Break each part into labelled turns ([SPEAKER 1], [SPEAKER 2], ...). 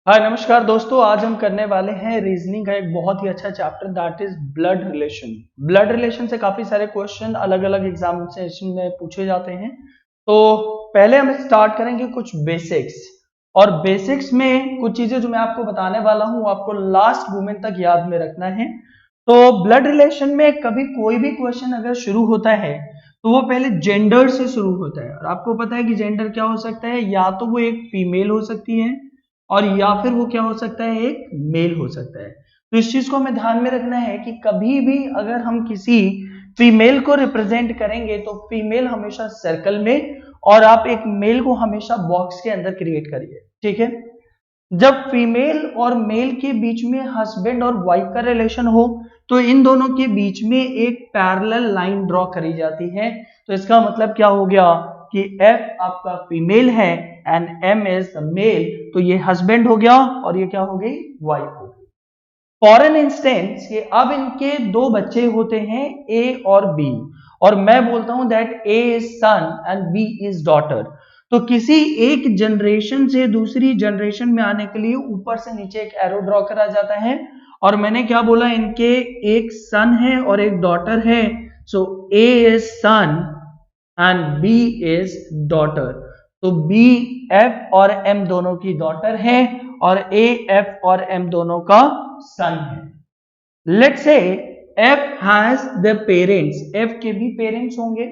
[SPEAKER 1] हाय नमस्कार दोस्तों, आज हम करने वाले हैं रीजनिंग का एक बहुत ही अच्छा chapter that is blood relation. Blood relation से काफी सारे क्वेश्चन अलग अलग एग्जामिनेशन में पूछे जाते हैं। तो पहले हम स्टार्ट करेंगे कुछ बेसिक्स, और बेसिक्स में कुछ चीजें जो मैं आपको बताने वाला हूं आपको लास्ट मोमेंट तक याद में रखना है। तो ब्लड रिलेशन में कभी कोई भी क्वेश्चन अगर शुरू होता है तो वो पहले जेंडर से शुरू होता है, और आपको पता है कि जेंडर क्या हो सकता है, या तो वो एक फीमेल हो सकती है और या फिर वो क्या हो सकता है, एक मेल हो सकता है। तो इस चीज को हमें ध्यान में रखना है कि कभी भी अगर हम किसी फीमेल को रिप्रेजेंट करेंगे तो फीमेल हमेशा सर्कल में, और आप एक मेल को हमेशा बॉक्स के अंदर क्रिएट करिए, ठीक है। जब फीमेल और मेल के बीच में हस्बैंड और वाइफ का रिलेशन हो तो इन दोनों के बीच में एक पैरेलल लाइन ड्रॉ करी जाती है। तो इसका मतलब क्या हो गया कि F आपका फीमेल है and M is the male, तो ये हस्बैंड हो गया और ये क्या हो गई, वाइफ हो गई। फॉर एन इंस्टेंस कि अब इनके दो बच्चे होते हैं A और B, और मैं बोलता हूं that A is son and B is daughter. तो किसी एक जनरेशन से दूसरी जनरेशन में आने के लिए ऊपर से नीचे एक एरो ड्रॉ करा जाता है, और मैंने क्या बोला, इनके एक सन है और एक डॉटर है। So A is son and B is daughter. तो B F और M दोनों की डॉटर है और A F और M दोनों का सन है। Let's say F has the parents, F के भी पेरेंट्स होंगे।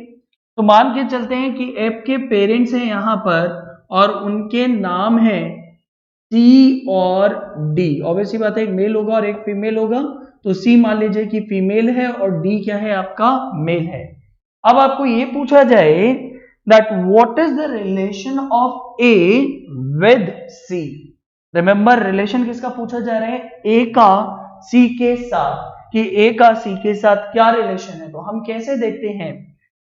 [SPEAKER 1] तो मान के चलते हैं कि F के पेरेंट्स हैं यहां पर और उनके नाम है C और D। ऑब्वियसली बात है, एक मेल होगा और एक फीमेल होगा। तो C मान लीजिए कि फीमेल है और D क्या है, आपका मेल है। अब आपको ये पूछा जाए that what is the relation of A with C। Remember, relation किसका पूछा जा रहा है, A का C के साथ, कि A का C के साथ क्या रिलेशन है। तो हम कैसे देखते हैं,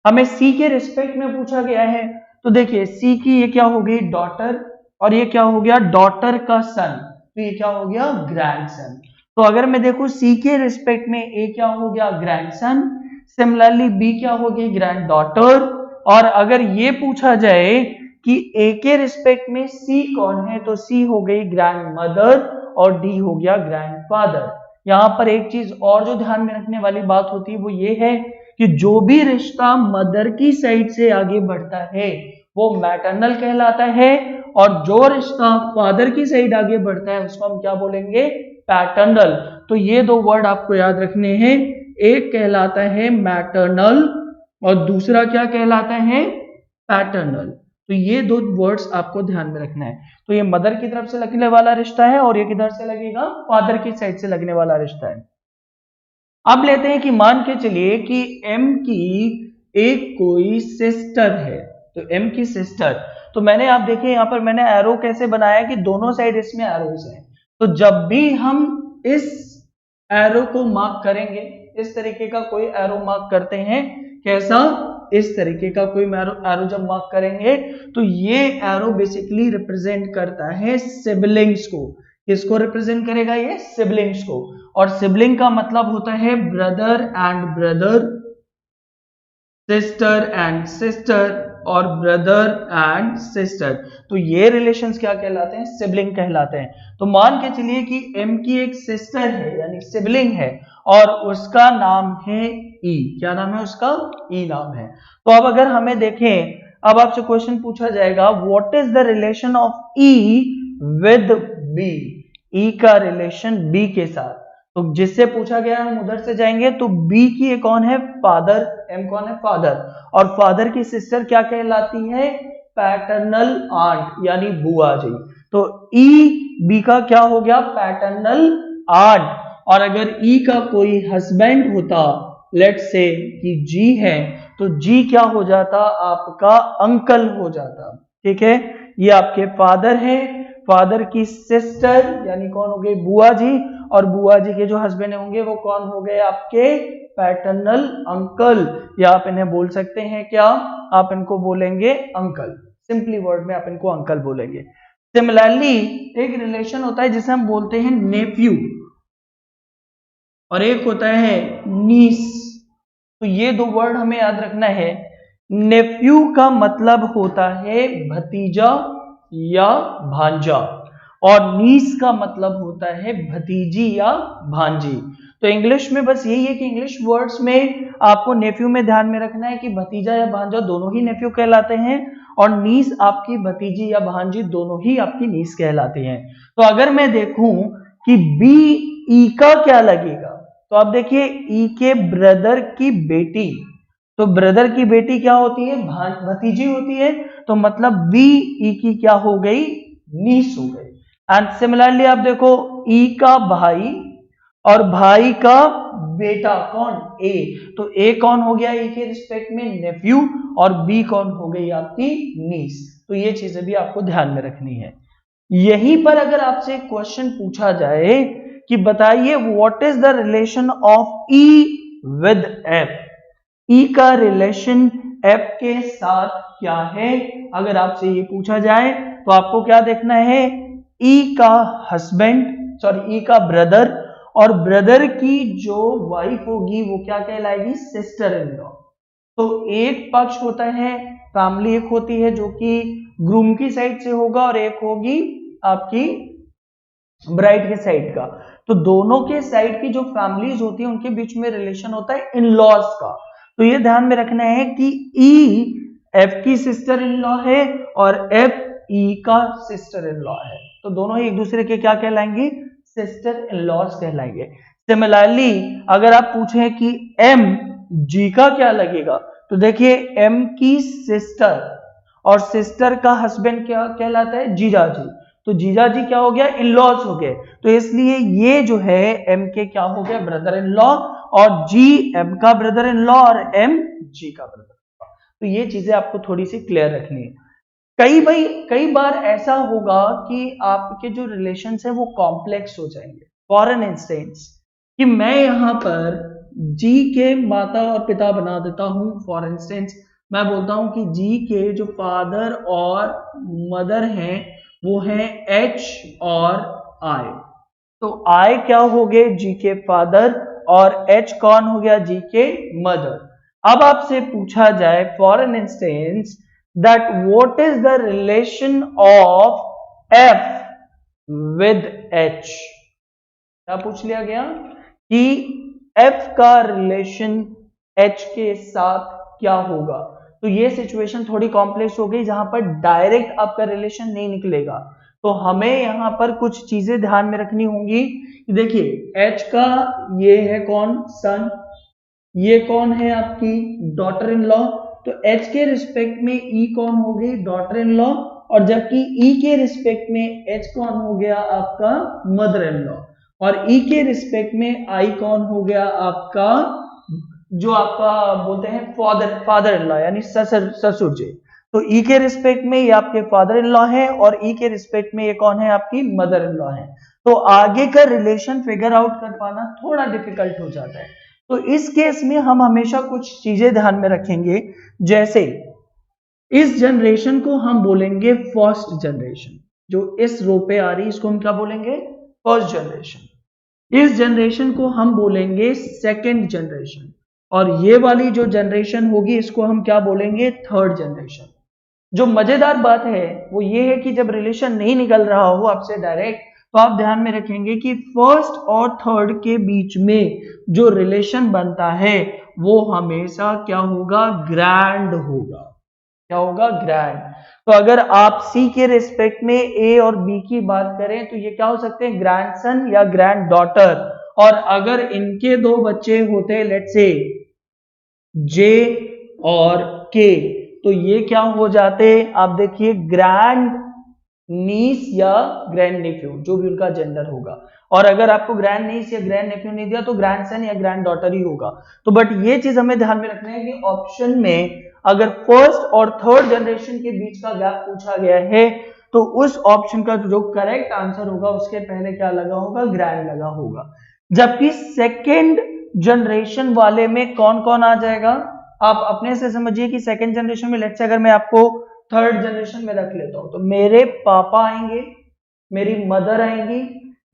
[SPEAKER 1] हमें C के रिस्पेक्ट में पूछा गया है। तो देखिए C की ये क्या हो गई, डॉटर, और ये क्या हो गया, डॉटर का सन, तो ये क्या हो गया, ग्रैंडसन। तो अगर मैं देखूं C के रिस्पेक्ट में A क्या हो गया, ग्रैंडसन, सिमिलरली B क्या हो गई, ग्रैंड डॉटर। और अगर ये पूछा जाए कि A के रिस्पेक्ट में C कौन है, तो C हो गई ग्रैंड मदर और D हो गया ग्रैंड फादर। यहां पर एक चीज और जो ध्यान में रखने वाली बात होती है वो ये है कि जो भी रिश्ता मदर की साइड से आगे बढ़ता है वो मैटरनल कहलाता है, और जो रिश्ता फादर की साइड आगे बढ़ता है उसको हम क्या बोलेंगे, पैटर्नल। तो ये दो वर्ड आपको याद रखने हैं, एक कहलाता है मैटरनल और दूसरा क्या कहलाता है, पैटर्नल। तो ये दो वर्ड्स आपको ध्यान में रखना है। तो ये मदर की तरफ से लगने वाला रिश्ता है और ये किधर से लगेगा, फादर की साइड से लगने वाला रिश्ता है। अब लेते हैं कि मान के चलिए कि M की एक कोई सिस्टर है। तो M की सिस्टर, तो मैंने, आप देखिए यहां पर मैंने एरो कैसे बनाया कि दोनों साइड इसमें एरोस हैं। तो जब भी हम इस एरो को मार्क करेंगे, इस तरीके का कोई एरो मार्क करते हैं, कैसा, इस तरीके का कोई एरो जब मार्क करेंगे तो ये एरो बेसिकली रिप्रेजेंट करता है सिबलिंग्स को। किसको रिप्रेजेंट करेगा, ये सिबलिंग्स को। और सिबलिंग का मतलब होता है brother and brother, sister and sister, और ब्रदर एंड सिस्टर। तो ये रिलेशंस क्या कहलाते हैं, सिबलिंग कहलाते हैं। तो मान के चलिए कि M की एक सिस्टर है यानी सिबलिंग है और उसका नाम है E। क्या नाम है उसका, E नाम है। तो अब अगर हमें देखें, अब आपसे क्वेश्चन पूछा जाएगा what is the relation of E with B। E का रिलेशन B के साथ, तो जिससे पूछा गया हम उधर से जाएंगे। तो B की ये कौन है, फादर, M कौन है, फादर, और फादर की सिस्टर क्या कहलाती है, पैटर्नल आंट यानी बुआ जी। तो E B का क्या हो गया, पैटर्नल आंट। और अगर E का कोई हस्बैंड होता, लेट्स से कि G है, तो G क्या हो जाता, आपका अंकल हो जाता, ठीक है। ये आपके फादर है, फादर की सिस्टर यानी कौन हो गई, बुआ जी, और बुआ जी के जो हस्बैंड होंगे वो कौन हो गए, आपके पैटर्नल अंकल, या आप इन्हें बोल सकते हैं क्या, आप इनको बोलेंगे अंकल। सिंपली वर्ड में आप इनको अंकल बोलेंगे। सिमिलरली एक रिलेशन होता है जिसे हम बोलते हैं नेफ्यू, और एक होता है नीस। तो ये दो वर्ड हमें याद रखना है। नेफ्यू का मतलब होता है भतीजा या भांजा, और नीस का मतलब होता है भतीजी या भांजी। तो इंग्लिश में बस यही है कि इंग्लिश वर्ड्स में आपको नेफ्यू में ध्यान में रखना है कि भतीजा या भांजा दोनों ही नेफ्यू कहलाते हैं, और नीस आपकी भतीजी या भांजी दोनों ही आपकी नीस कहलाती हैं। तो अगर मैं देखूं कि बी ई का क्या लगेगा, तो आप देखिए ई के ब्रदर की बेटी, तो ब्रदर की बेटी क्या होती है, भतीजी होती है, तो मतलब बी ई की क्या हो गई, नीस हो गई। एंड सिमिलरली आप देखो ई का भाई और भाई का बेटा कौन, ए, तो ए कौन हो गया, ए के रिस्पेक्ट में नेफ्यू, और बी कौन हो गई आपकी नीस। तो ये चीजें भी आपको ध्यान में रखनी है। यहीं पर अगर आपसे क्वेश्चन पूछा जाए कि बताइए what is the relation of E with F, E का रिलेशन एफ के साथ क्या है, अगर आपसे ये पूछा जाए तो आपको क्या देखना है, ई का हस्बैंड, सॉरी ई का ब्रदर, और ब्रदर की जो वाइफ होगी वो क्या कहलाएगी, सिस्टर इन लॉ। तो एक पक्ष होता है फैमिली, एक होती है जो कि ग्रूम की साइड से होगा और एक होगी आपकी ब्राइड के साइड का। तो दोनों के साइड की जो फैमिलीज होती है उनके बीच में रिलेशन होता है इन लॉज का। तो ये ध्यान में रखना है कि ई एफ की सिस्टर इन लॉ है और एफ ई का सिस्टर इन लॉ है, तो दोनों ही एक दूसरे के क्या कहलाएंगे, सिस्टर इन लॉज कहलाएंगे। सिमिलरली अगर आप पूछें कि एम जी का क्या लगेगा, तो देखिए एम की सिस्टर और सिस्टर का हस्बैंड क्या कहलाता है, जीजा जी, तो जीजा जी क्या हो गया, इन लॉज हो गए, तो इसलिए ये जो है एम के क्या हो गया, ब्रदर इन लॉ, और जी एम का ब्रदर इन लॉ और एम जी का ब्रदर इन लॉ। तो ये चीजें आपको थोड़ी सी क्लियर रखनी है। कई बार ऐसा होगा कि आपके जो रिलेशन है वो कॉम्प्लेक्स हो जाएंगे। फॉर एन इंस्टेंस कि मैं यहां पर जी के माता और पिता बना देता हूं, फॉर इंस्टेंस मैं बोलता हूं कि जी के जो फादर और मदर हैं वो हैं एच और आई, तो आई क्या हो गए, जी के फादर, और एच कौन हो गया, जी के मदर। अब आपसे पूछा जाए for an instance that what is the relation of F with H, क्या पूछ लिया गया कि F का रिलेशन H के साथ क्या होगा। तो ये सिचुएशन थोड़ी कॉम्प्लेक्स हो गई जहां पर डायरेक्ट आपका रिलेशन नहीं निकलेगा, तो हमें यहां पर कुछ चीजें ध्यान में रखनी होंगी। देखिए H का ये है कौन, सन, ये कौन है आपकी डॉटर इन लॉ, तो H के रिस्पेक्ट में E कौन हो गई, डॉटर इन लॉ, और जबकि E के रिस्पेक्ट में H कौन हो गया आपका मदर इन लॉ, और E के रिस्पेक्ट में I कौन हो गया आपका, जो आपका बोलते हैं फादर इन लॉ यानी ससुर जी। तो E के रिस्पेक्ट में ये आपके फादर इन लॉ है और E के रिस्पेक्ट में ये कौन है, आपकी मदर इन लॉ है। तो आगे का रिलेशन फिगर आउट कर पाना थोड़ा डिफिकल्ट हो जाता है। तो इस केस में हम हमेशा कुछ चीजें ध्यान में रखेंगे, जैसे इस जनरेशन को हम बोलेंगे फर्स्ट जनरेशन, जो इस रो पे आ रही है इसको हम क्या बोलेंगे, फर्स्ट जनरेशन। इस जनरेशन को हम बोलेंगे सेकंड जनरेशन, और ये वाली जो जनरेशन होगी इसको हम क्या बोलेंगे, थर्ड जनरेशन। जो मजेदार बात है वो ये है कि जब रिलेशन नहीं निकल रहा हो आपसे डायरेक्ट, तो आप ध्यान में रखेंगे कि फर्स्ट और थर्ड के बीच में जो रिलेशन बनता है वो हमेशा क्या होगा, ग्रैंड होगा। क्या होगा, ग्रैंड। तो अगर आप सी के रिस्पेक्ट में ए और बी की बात करें तो ये क्या हो सकते हैं, ग्रैंडसन या ग्रैंड डॉटर। और अगर इनके दो बच्चे होते लेट्स से जे और के, तो ये क्या हो जाते, आप देखिए ग्रैंड नीस या ग्रैंड नेफ्यू, जो भी उनका जेंडर होगा। और अगर आपको ग्रैंड नीस या ग्रैंड नेफ्यू नहीं दिया तो ग्रैंडसन या ग्रैंड डॉटर ही होगा। तो बट ये चीज हमें ध्यान में रखना है कि ऑप्शन में अगर फर्स्ट और थर्ड जनरेशन के बीच का गैप पूछा गया है तो उस ऑप्शन का जो करेक्ट आंसर होगा उसके पहले क्या लगा होगा, ग्रैंड लगा होगा। जबकि सेकेंड जनरेशन वाले में कौन कौन आ जाएगा, आप अपने से समझिए कि सेकेंड जनरेशन में लेट्स से अगर मैं आपको थर्ड जनरेशन में रख लेता हूं तो मेरे पापा आएंगे, मेरी मदर आएंगी,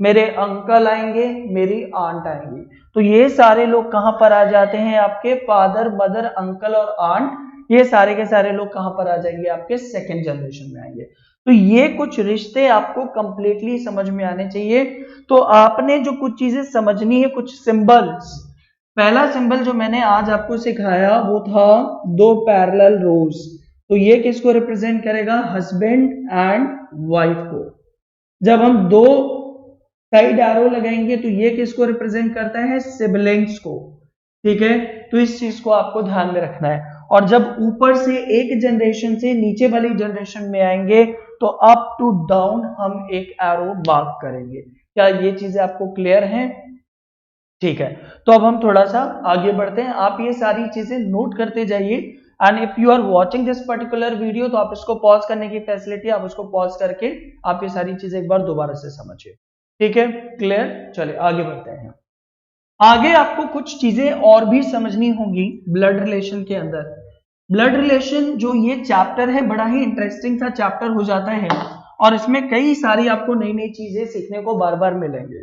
[SPEAKER 1] मेरे अंकल आएंगे, मेरी आंट आएंगी। तो ये सारे लोग कहां पर आ जाते हैं, आपके फादर मदर अंकल और आंट, ये सारे के सारे लोग कहां पर आ जाएंगे, आपके सेकेंड जनरेशन में आएंगे। तो ये कुछ रिश्ते आपको कंप्लीटली समझ में आने चाहिए। तो आपने जो कुछ चीजें समझनी है, कुछ सिंबल्स, पहला सिंबल जो मैंने आज आपको सिखाया वो था 2 पैरेलल रोज। तो ये किसको रिप्रेजेंट करेगा? हस्बैंड एंड वाइफ को। जब हम 2 साइड एरो लगाएंगे तो ये किसको रिप्रेजेंट करता है? सिबलिंग्स को। ठीक है, तो इस चीज को आपको ध्यान में रखना है। और जब ऊपर से एक जनरेशन से नीचे वाली जनरेशन में आएंगे तो अप टू डाउन हम एक एरो मार्क करेंगे। क्या ये चीजें आपको क्लियर हैं? ठीक है, तो अब हम थोड़ा सा आगे बढ़ते हैं। आप ये सारी चीजें नोट करते जाइए and if you are watching this particular video तो आप इसको पॉज करने की फैसिलिटी, आप उसको पॉज करके आप ये सारी चीजें एक बार दोबारा से समझिए। ठीक है, क्लियर? चलिए आगे बढ़ते हैं। आगे आपको कुछ चीजें और भी समझनी होंगी ब्लड रिलेशन के अंदर। ब्लड रिलेशन जो ये चैप्टर है बड़ा ही इंटरेस्टिंग सा चैप्टर हो जाता है और इसमें कई सारी आपको नई नई चीजें सीखने को बार बार मिलेंगे।